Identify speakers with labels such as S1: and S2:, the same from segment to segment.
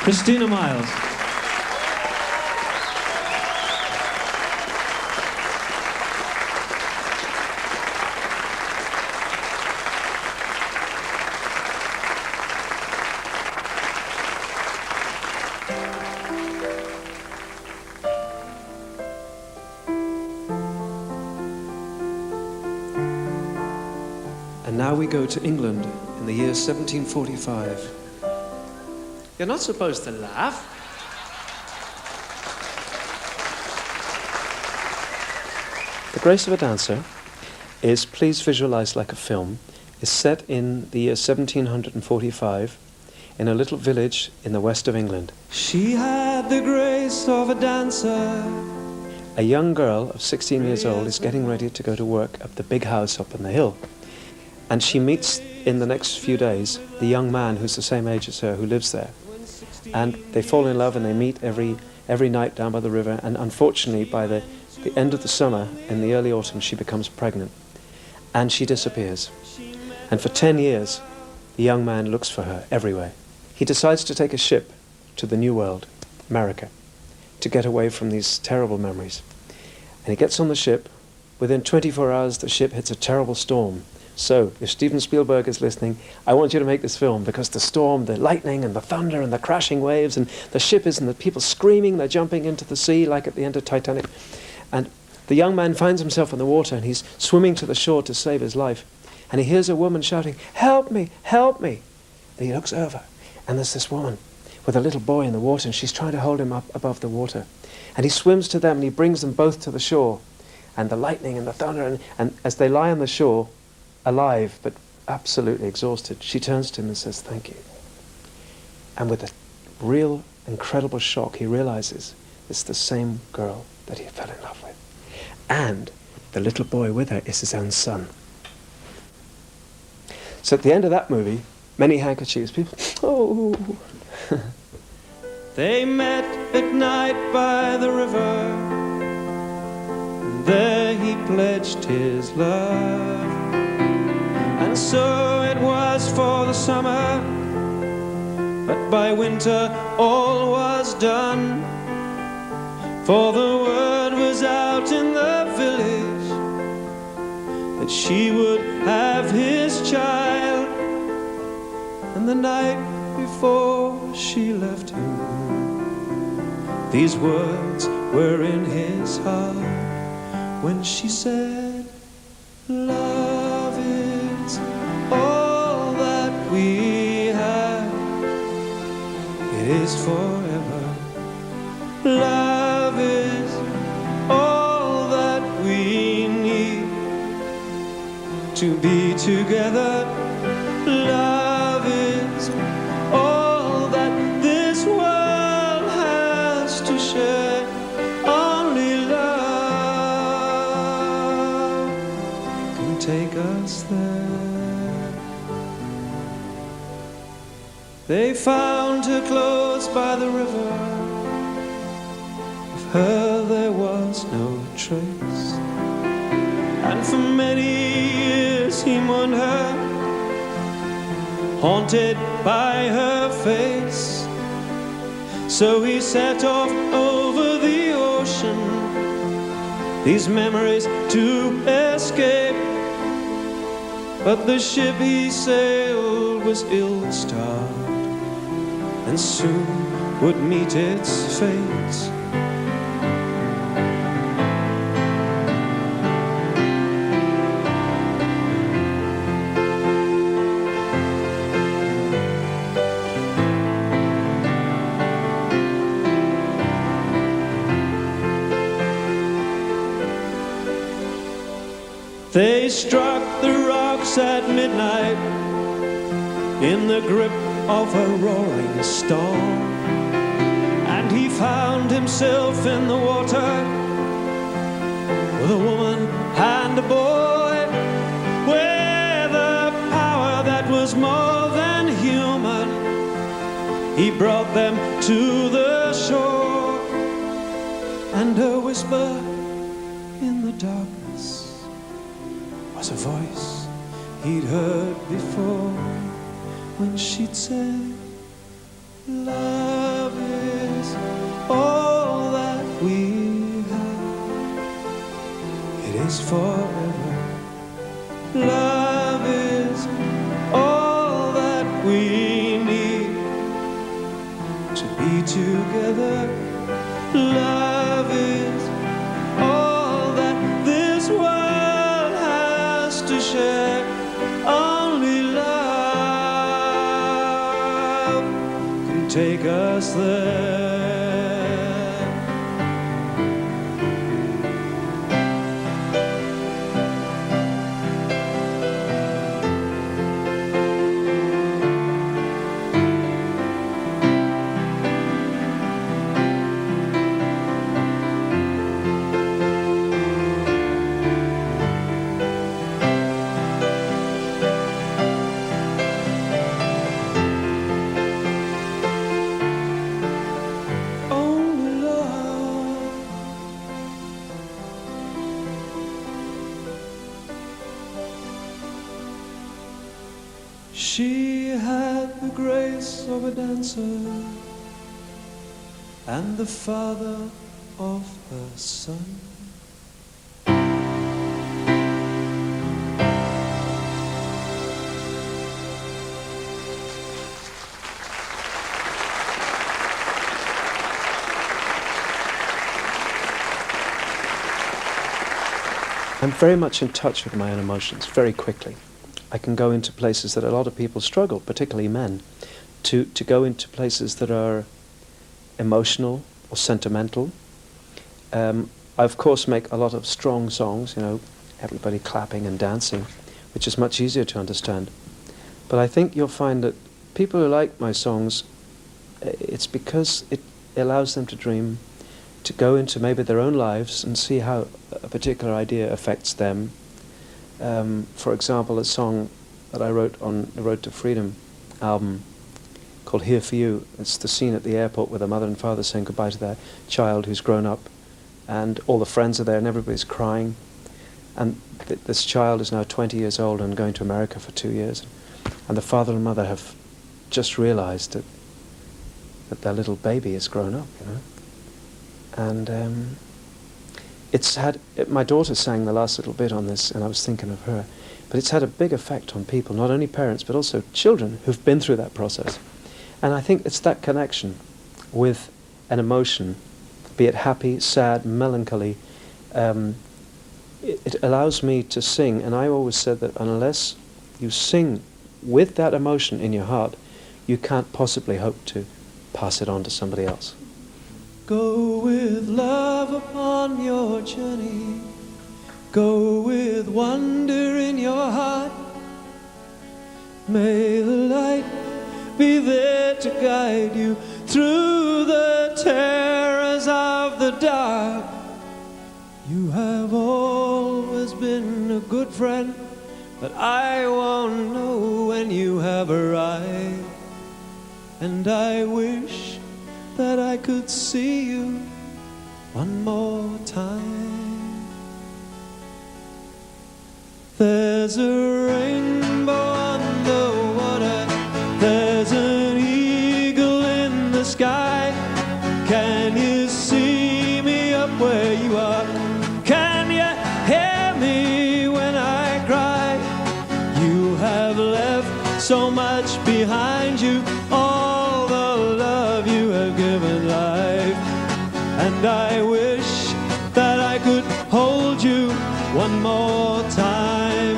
S1: Christina Miles.
S2: And now we go to England in the year 1745.
S1: You're not supposed to laugh.
S2: The Grace of a Dancer is, please visualize like a film, is set in the year 1745 in a little village in the west of England.
S1: She had the grace of a dancer.
S2: A young girl of 16 years old is getting ready to go to work at the big house up on the hill. And she meets, in the next few days, the young man who's the same age as her who lives there. And they fall in love and they meet every night down by the river. And unfortunately, by the end of the summer, in the early autumn, she becomes pregnant. And she disappears. And for 10 years, the young man looks for her everywhere. He decides to take a ship to the New World, America, to get away from these terrible memories. And he gets on the ship. Within 24 hours, the ship hits a terrible storm. So, if Steven Spielberg is listening, I want you to make this film, because the storm, the lightning and the thunder and the crashing waves and the ship is and the people screaming, they're jumping into the sea like at the end of Titanic. And the young man finds himself in the water and he's swimming to the shore to save his life. And he hears a woman shouting, "Help me, help me." And he looks over and there's this woman with a little boy in the water and she's trying to hold him up above the water. And he swims to them and he brings them both to the shore. And the lightning and the thunder and as they lie on the shore, alive but absolutely exhausted, she turns to him and says, "Thank you." And with a real incredible shock, he realizes it's the same girl that he fell in love with. And the little boy with her is his own son. So at the end of that movie, many handkerchiefs, people, oh.
S1: They met at night by the river. There he pledged his love. And so it was for the summer, but by winter all was done. For the word was out in the village that she would have his child. And the night before she left him, these words were in his heart when she said, "Love is all that we have, it is forever. Love is all that we need to be together. Love is all that this world has to share. Only love can take us there." They found her clothes by the river. Of her there was no trace. And for many years he mourned her, haunted by her face. So he set off over the ocean, these memories to escape. But the ship he sailed was ill-starred, and soon would meet its fate. They struck the rocks at midnight in the grip of a roaring storm, and he found himself in the water with a woman and a boy, with a power that was more than human. He brought them to the shore, and a whisper in the darkness was a voice he'd heard before when she'd said, "Love to be together. Love is all that this world has to share. Only love can take us there. She had the grace of a dancer and the father of her son.
S2: I'm very much in touch with my own emotions very quickly. I can go into places that a lot of people struggle, particularly men, to go into places that are emotional or sentimental. I of course make a lot of strong songs, you know, everybody clapping and dancing, which is much easier to understand. But I think you'll find that people who like my songs, it's because it allows them to dream, to go into maybe their own lives and see how a particular idea affects them. For example, a song that I wrote on the Road to Freedom album called Here For You. It's the scene at the airport with a mother and father saying goodbye to their child who's grown up, and all the friends are there and everybody's crying. And this child is now 20 years old and going to America for 2 years. And the father and mother have just realized that their little baby has grown up, you know. And my daughter sang the last little bit on this, and I was thinking of her, but it's had a big effect on people, not only parents, but also children who've been through that process. And I think it's that connection with an emotion, be it happy, sad, melancholy, it allows me to sing, and I always said that unless you sing with that emotion in your heart, you can't possibly hope to pass it on to somebody else.
S1: Go with love upon your journey. Go with wonder in your heart. May the light be there to guide you through the terrors of the dark. You have always been a good friend, but I won't know when you have arrived. And I wish that I could see you one more time. There's a rainbow on the water, there's an eagle in the sky. Can you see me up where you are? Can you hear me when I cry? You have left so much behind you, all the love you have given life. And I wish that I could hold you one more time.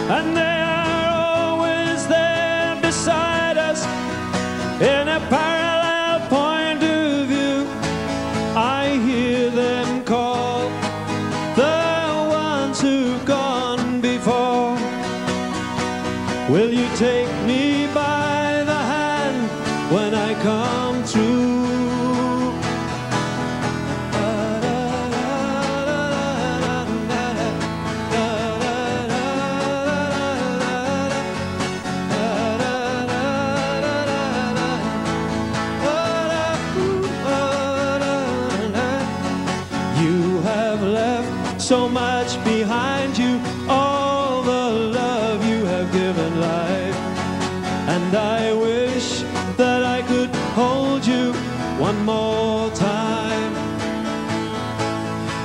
S1: And they are always there beside us in a parallel point of view. I hear them call the ones who've gone before. Will you take me by the hand when I come through? You have left so much behind you, all the love you have given life. And I wish that I could hold you one more time.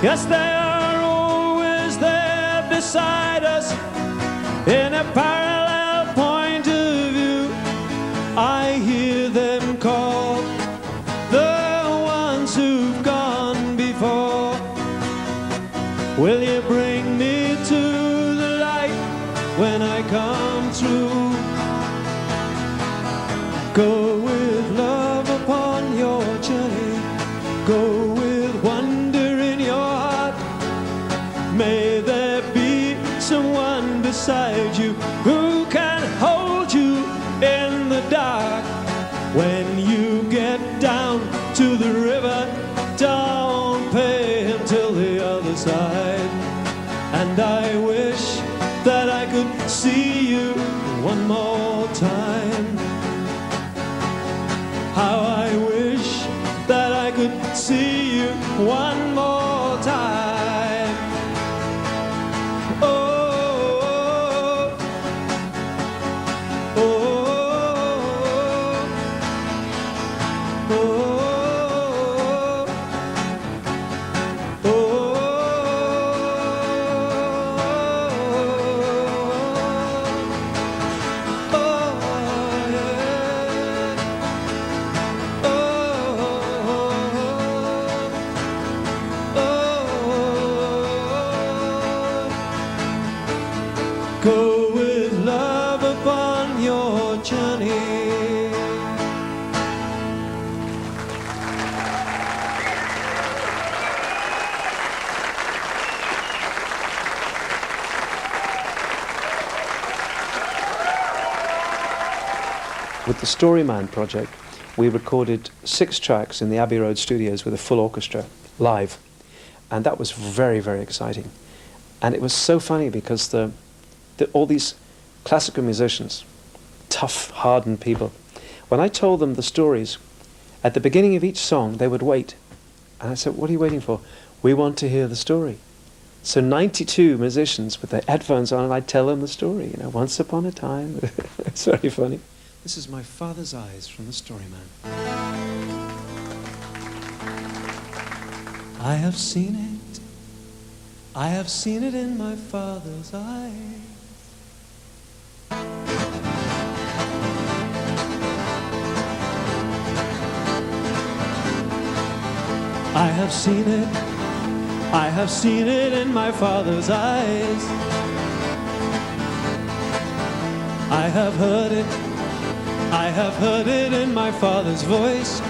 S1: Yes, they are always there beside us in a parallel point of view. I I hear them call, the ones who've gone before. Will you bring me to the light when I come through? Go with love upon your journey, go with wonder in your heart. May there be someone beside you who can hold you in the dark. When you get down to the river, don't pay him till the other side. And I wish that I could see you one more time. How I wish that I could see you one more time. Oh, oh, oh, oh, go with love upon your journey.
S2: With the Storyman project, we recorded 6 tracks in the Abbey Road studios with a full orchestra, live. And that was very, very exciting. And it was so funny because all these classical musicians, tough, hardened people, when I told them the stories, at the beginning of each song, they would wait. And I said, what are you waiting for? We want to hear the story. So 92 musicians with their headphones on, and I'd tell them the story, once upon a time. It's very funny. This is My Father's Eyes from the Storyman. I have seen it. I have seen it in my father's eyes. I have seen it. I have seen it in my father's eyes. I have heard it. I have heard it in my father's voice.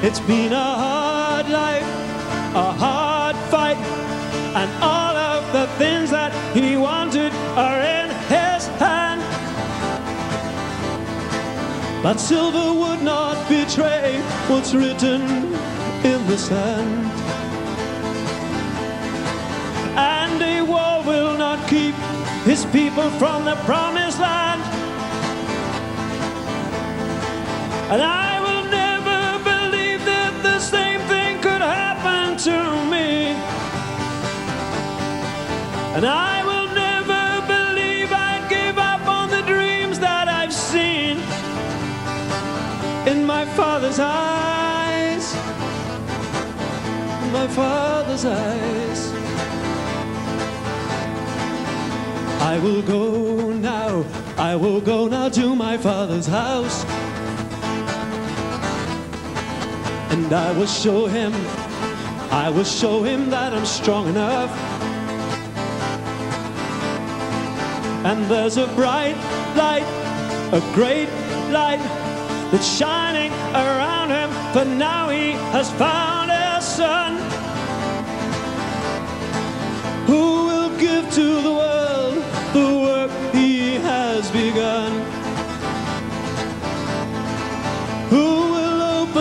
S2: It's been a hard life, a hard fight, and all of the things that he wanted are in his hand. But silver would not betray what's written in the sand, and a wall will not keep his people from the promised land. And I will never believe that the same thing could happen to me. And I will never believe I'd give up on the dreams that I've seen in my father's eyes. In my father's eyes. I will go now to my father's house, and I will show him that I'm strong enough. And there's a bright light, a great light that's shining around him, for now he has found